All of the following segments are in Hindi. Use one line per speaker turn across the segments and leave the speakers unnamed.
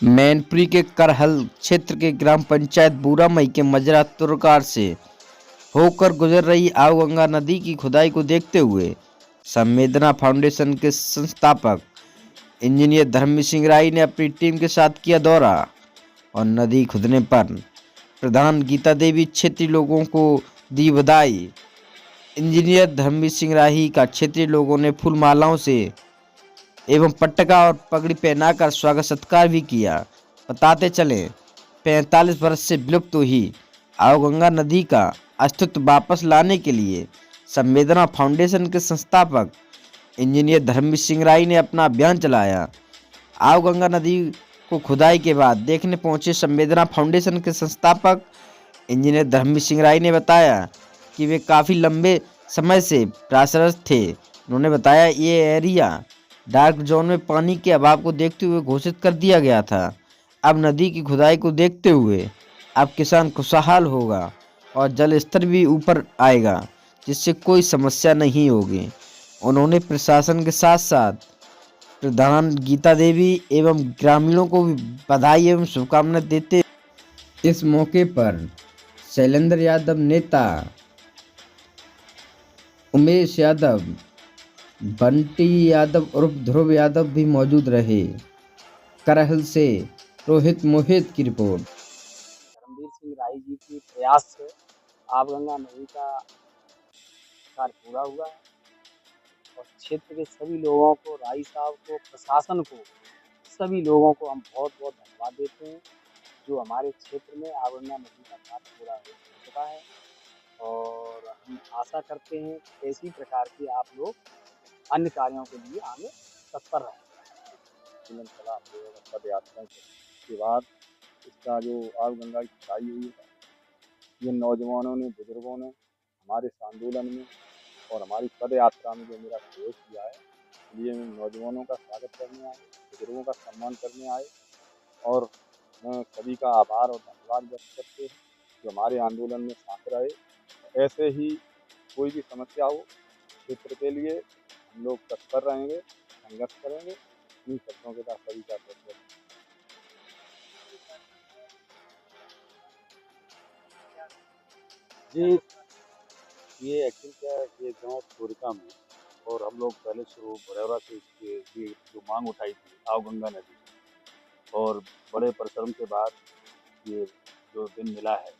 मैनपुरी के करहल क्षेत्र के ग्राम पंचायत बूरामई के मजरा तुरकार से होकर गुजर रही आवगंगा नदी की खुदाई को देखते हुए संवेदना फाउंडेशन के संस्थापक इंजीनियर धर्मी सिंह राय ने अपनी टीम के साथ किया दौरा और नदी खुदने पर प्रधान गीता देवी क्षेत्रीय लोगों को दी बधाई। इंजीनियर धर्मी सिंह राही का क्षेत्रीय लोगों ने फूल मालाओं से एवं पटका और पगड़ी पहनाकर स्वागत सत्कार भी किया। बताते चले 45 वर्ष से विलुप्त हुई आवगंगा नदी का अस्तित्व वापस लाने के लिए संवेदना फाउंडेशन के संस्थापक इंजीनियर धर्मी सिंह राय ने अपना अभियान चलाया। आवगंगा नदी को खुदाई के बाद देखने पहुंचे संवेदना फाउंडेशन के संस्थापक इंजीनियर धर्मी सिंह राय ने बताया कि वे काफ़ी लंबे समय से प्रयासरत थे। उन्होंने बताया ये एरिया डार्क जोन में पानी के अभाव को देखते हुए घोषित कर दिया गया था। अब नदी की खुदाई को देखते हुए अब किसान खुशहाल होगा और जल स्तर भी ऊपर आएगा, जिससे कोई समस्या नहीं होगी। उन्होंने प्रशासन के साथ साथ प्रधान गीता देवी एवं ग्रामीणों को भी बधाई एवं शुभकामनाएं देते। इस मौके पर शैलेंद्र यादव, नेता उमेश यादव, बंटी यादव उर्फ ध्रुव यादव भी मौजूद रहे। करहल से रोहित मोहित की रिपोर्ट।
धर्मवीर सिंह राय जी के प्रयास से आवगंगा नदी का कार्य पूरा हुआ है और क्षेत्र के सभी लोगों को, राय साहब को, प्रशासन को, सभी लोगों को हम बहुत बहुत धन्यवाद देते हैं जो हमारे क्षेत्र में आवगंगा नदी का कार्य पूरा हो चुका है। और हम आशा करते हैं कि इसी प्रकार के आप लोग अन्य कार्यों के लिए आगे तत्पर रहें। चला हम लोगों का पद यात्रा के बाद इसका जो आवगंगा की खुदाई हुई है, ये नौजवानों ने, बुजुर्गों ने हमारे इस आंदोलन में और हमारी पद यात्रा में जो मेरा सहयोग किया है, इसलिए मैं नौजवानों का स्वागत करने आए, बुजुर्गों का सम्मान करने आए और मैं सभी का आभार और धन्यवाद व्यक्त करते हैं जो हमारे आंदोलन में साथ रहे। ऐसे ही कोई भी समस्या हो क्षेत्र के लिए हम लोग तत्पर रहेंगे, संघर्ष करेंगे। इन शब्दों के साथ सभी का धन्यवाद। जी, ये एक्चुअली क्या है, ये गांव थोरिका में और हम लोग पहले शुरू भरेवरा से इसकी जो मांग उठाई थी आवगंगा नदी, और बड़े परिश्रम के बाद ये जो दिन मिला है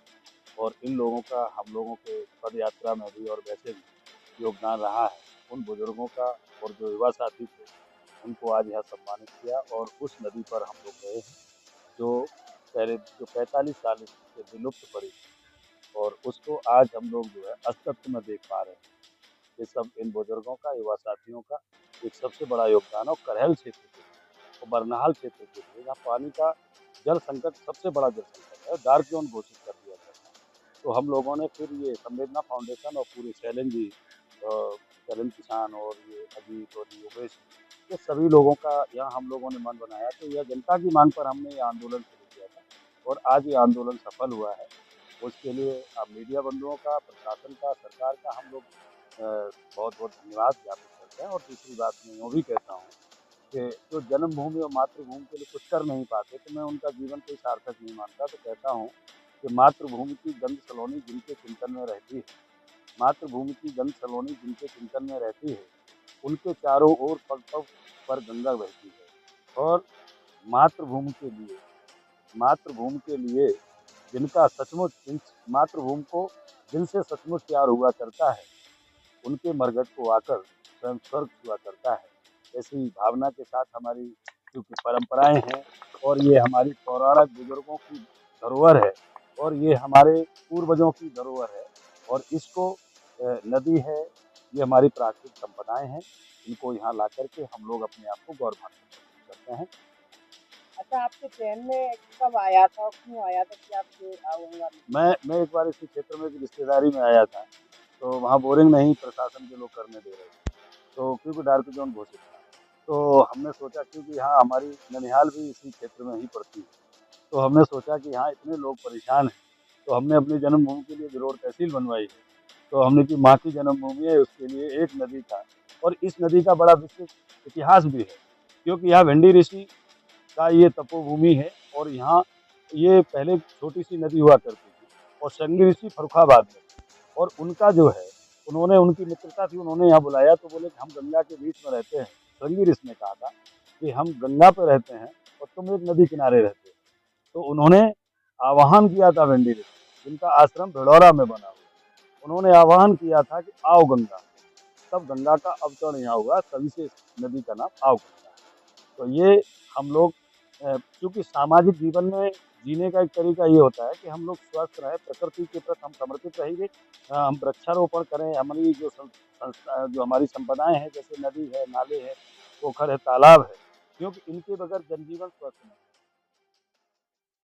और इन लोगों का, हम लोगों के पद यात्रा में भी और वैसे भी योगदान रहा है। उन बुजुर्गों का और जो युवा साथी थे उनको आज यहाँ सम्मानित किया और उस नदी पर हम लोग गए हैं जो पहले जो 45 साल से विलुप्त पड़ी थी और उसको आज हम लोग जो है अस्तित्व में देख पा रहे हैं। ये सब इन बुजुर्गों का, युवा साथियों का एक सबसे बड़ा योगदान है। और करहल क्षेत्र के लिए और बरनाहाल क्षेत्र के लिए जहाँ पानी का जल संकट सबसे बड़ा जल संकट है, डार्क जोन घोषित कर दिया गया था, तो हम लोगों ने फिर ये संवेदना फाउंडेशन और पूरे शैलेंद्र जी, शैलेंद्र किसान और ये अजीत और ये उमेश, ये सभी लोगों का यहाँ हम लोगों ने मन बनाया। तो यह जनता की मांग पर हमने ये आंदोलन शुरू किया था और आज ये आंदोलन सफल हुआ है। उसके लिए मीडिया बंधुओं का, प्रशासन का, सरकार का हम लोग बहुत बहुत धन्यवाद ज्ञापित करते हैं। और दूसरी बात मैं यूँ भी कहता हूँ कि जो जन्मभूमि और मातृभूमि के लिए कुछ कर नहीं पाते तो मैं उनका जीवन कोई सार्थक नहीं मानता। तो कहता हूँ कि मातृभूमि की गंध सलोनी जिनके चिंतन में रहती है, मातृभूमि की गंध सलोनी जिनके चिंतन में रहती है, उनके चारों ओर पग पग पर गंगा बहती है। और मातृभूमि के लिए, मातृभूमि के लिए जिनका सचमुच, मातृभूमि को जिनसे सचमुच प्यार हुआ करता है, उनके मरघट को आकर स्वयं स्वर्ग हुआ करता है। ऐसी भावना के साथ हमारी क्योंकि परंपराएं हैं और ये हमारी पौराणिक बुजुर्गों की धरोहर है और ये हमारे पूर्वजों की धरोहर है और इसको नदी है, ये हमारी प्राकृतिक संपदाएं हैं, इनको यहाँ ला करके हम लोग अपने आप को गौरवान्वित करते हैं।
अच्छा, आपके ट्रेन में कब आया था और क्यों आया था कि आपके आवगंगा?
मैं एक बार इसी क्षेत्र में एक रिश्तेदारी में आया था, तो वहाँ बोरिंग नहीं प्रशासन के लोग करने दे रहे थे, तो क्योंकि डार्क जोन घोषित था, तो हमने सोचा क्योंकि यहाँ हमारी ननिहाल भी इसी क्षेत्र में ही पड़ती है, तो हमने सोचा कि यहाँ इतने लोग परेशान हैं, तो हमने अपनी जन्मभूमि के लिए जरूर तहसील बनवाई है। तो हमने की माँ की जन्मभूमि है, उसके लिए एक नदी था और इस नदी का बड़ा विस्तृत इतिहास भी है, क्योंकि यहाँ भिंडी ऋषि का ये तपोभूमि है और यहाँ ये पहले छोटी सी नदी हुआ करती थी और श्रृंगी ऋषि फर्रुखाबाद में थे। और उनका जो है उन्होंने उनकी मित्रता थी, उन्होंने यहाँ बुलाया तो बोले कि हम गंगा के बीच में रहते हैं। श्रृंगी ऋषि ने कहा था कि हम गंगा पे रहते हैं और तुम एक नदी किनारे रहते हो। तो उन्होंने आह्वान किया था वेंडी ऋषि, जिनका आश्रम भिलौरा में बना हुआ। उन्होंने आह्वान किया था कि आओ गंगा, तब गंगा का अवतरण यहाँ हुआ, तभी से इस नदी का नाम आओ गंगा है। तो ये हम लोग क्योंकि सामाजिक जीवन में जीने का एक तरीका ये होता है कि हम लोग स्वस्थ रहें, प्रकृति के प्रति हम समर्पित रहेंगे, हम वृक्षारोपण करें, हमारी जो जो हमारी संपदाएं हैं जैसे नदी है, नाले हैं, पोखर है, तालाब है, क्योंकि इनके बगैर जनजीवन स्वस्थ नहीं है।